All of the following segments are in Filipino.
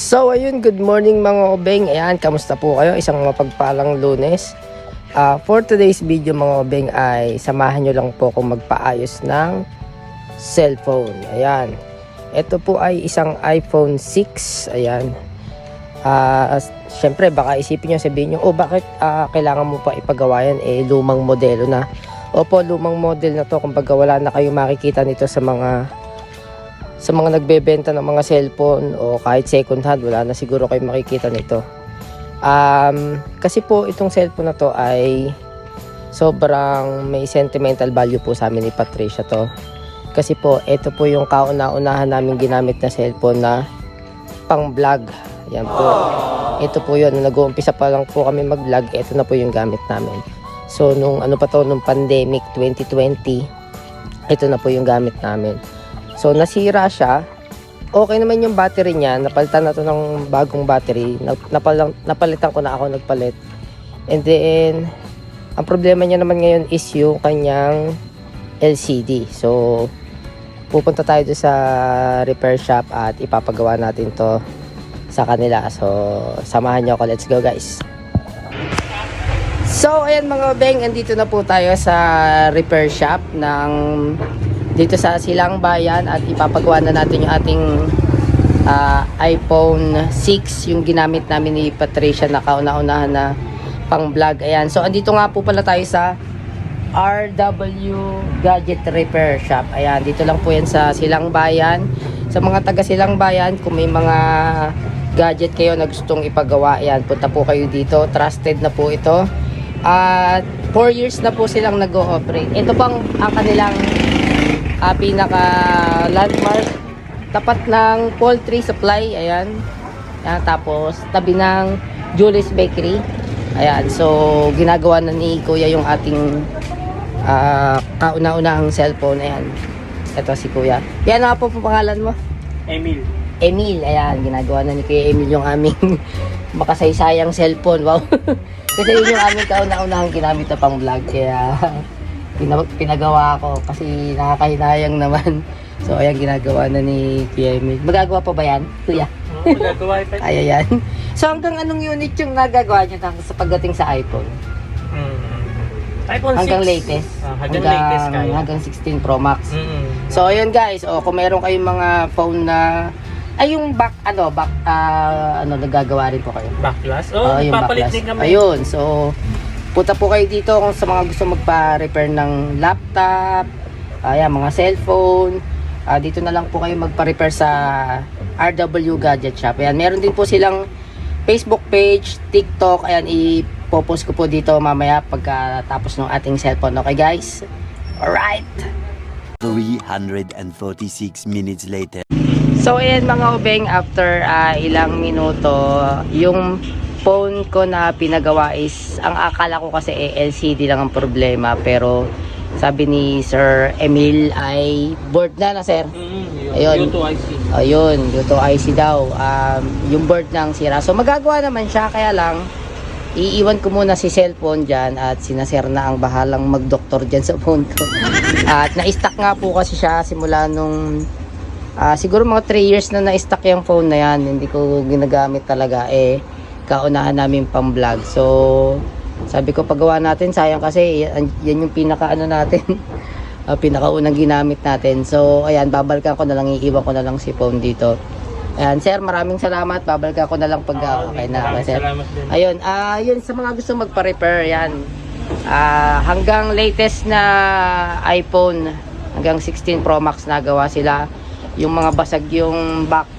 So ayun, good morning mga obeng. Ayan, kamusta po kayo? Isang mapagpalang Lunes. For today's video mga obeng ay samahan nyo lang po kung magpaayos ng cellphone. Ayan. Ito po ay isang iPhone 6. Ayan. Syempre baka isipin nyo, sabihin nyo, bakit kailangan mo pa ipagawa yan? Lumang modelo na. Opo, lumang model na to. Kumbaga wala na kayo makikita nito sa mga nagbebenta ng mga cellphone o kahit second hand, wala na siguro kayo makikita nito. Kasi po itong cellphone na to ay sobrang may sentimental value po sa amin ni Patricia to. Kasi po ito po yung kauna-unahan namin ginamit na cellphone na pang vlog. Yan po. Ito po yun, nag-uumpisa pa lang po kami mag-vlog, ito na po yung gamit namin. So nung pandemic 2020, ito na po yung gamit namin. So nasira siya. Okay naman yung battery niya. Napalitan na to ng bagong battery. Napalitan ko na, ako nagpalit. And then ang problema niya naman ngayon is yung kanyang LCD. So pupunta tayo doon sa repair shop at ipapagawa natin to sa kanila. So samahan niyo ako. Let's go guys. So ayan mga beng, andito na po tayo sa repair shop ng dito sa Silang Bayan at ipapagawa na natin yung ating iPhone 6, yung ginamit namin ni Patricia na kauna-unahan na pang vlog. Ayan, so andito nga po pala tayo sa RW Gadget Repair Shop. Ayan, dito lang po yan sa Silang Bayan. Sa mga taga Silang Bayan, kung may mga gadget kayo na gustong ipagawa, ayan, punta po kayo dito. Trusted na po ito. At 4 years na po silang nag-ooperate. Ito pang ang kanilang pinaka landmark, tapat ng poultry supply. Ayan. Ayan, tapos tabi ng Julie's Bakery. Ayan, so ginagawa na ni Kuya yung ating kauna-unahang cellphone. Ayan, ito si Kuya. Yan nga po pangalan mo? Emil. Emil. Ayan, ginagawa na ni Kuya Emil yung aming makasaysayang cellphone. Wow. Kasi yun yung aming kauna-unahang ginamit na pang vlog, kaya pinagawa ko kasi nakakahinayang naman. So ayan, ginagawa na ni Kuya Emil. Magagawa pa ba yan, Kuya? Magagawa pa. Ay, ayan. So hanggang anong unit yung nagagawa nyo sa pagdating sa iPhone? iPhone 6. Hanggang latest? Hanggang 16 Pro Max. So ayun guys, kung meron kayong mga phone na yung nagagawa rin po kayo. Back glass? Yung papalit back din glass. kami. Ayun, so punta po kayo dito kung sa mga gusto magpa-repair ng laptop, mga cellphone. Dito na lang po kayo magpa-repair sa RW Gadget Shop. Ayan, meron din po silang Facebook page, TikTok. Ayan, ipopost ko po dito mamaya pagkatapos ng ating cellphone. Okay guys? Alright! 346 minutes later. So ayan mga obeng, after ilang minuto, yung phone ko na pinagawa is, ang akala ko kasi LCD lang ang problema, pero sabi ni Sir Emil ay board na sir. Ayun. U2IC. Ayun, U2IC daw. Yung board nang sira. So magagawa naman siya, kaya lang iiwan ko muna si cellphone dyan at sina sir na ang bahalang magdoktor dyan sa phone ko. At na-stock nga po kasi siya simula nung siguro mga 3 years na na-stock yung phone na yan. Hindi ko ginagamit talaga, kaunahan namin pang vlog. So sabi ko paggawa natin, sayang kasi yan yung natin pinakaunang ginamit natin. So ayan, babalikan ko na lang, iiwan ko na lang si phone dito. Ayan sir, maraming salamat. Babalikan ko na lang pag okay na sir. Ayun, yun sa mga gusto magpa-repair, yan. Hanggang latest na iPhone, hanggang 16 Pro Max nagawa sila. Yung mga basag yung back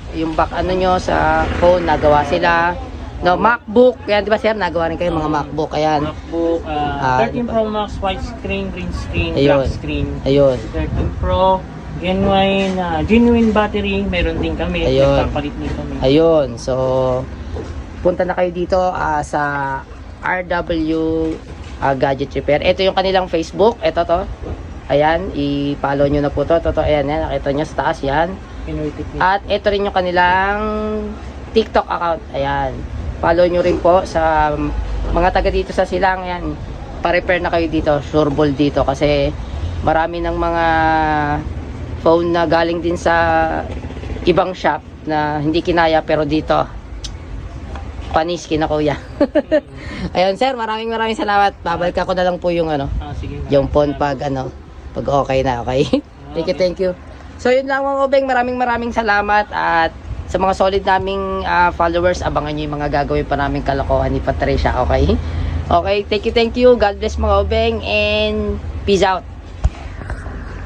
nyo sa phone, nagawa sila. No, MacBook, yan, di ba sir, nagawa rin kayo mga MacBook. Ayan, MacBook 13 Pro Max, white screen, green screen, ayun, black screen. Ayun, 13 Pro genuine battery, meron din kami. Ayun. Nagpapalit din kami. ayun. So punta na kayo dito sa RW Gadget Repair. Ito yung kanilang Facebook, ito to. Ayan, i-follow nyo na po to. Ito, ayan, nakita nyo sa taas yan. At ito rin yung kanilang TikTok account. Ayan, follow nyo rin po sa mga taga dito sa Silang. Ayan, pa-repair na kayo dito, sureball dito, kasi marami ng mga phone na galing din sa ibang shop na hindi kinaya, pero dito panis kina kuya. Ayun sir, maraming salamat. Babalik ako na lang po yung Sige. yung phone pag pag okay na, okay? Thank you. So yun lang mga obeng, maraming salamat at sa mga solid naming followers, abangan nyo yung mga gagawin pa naming kalokohan ni Patricia, okay? Okay, thank you. God bless mga obeng and peace out.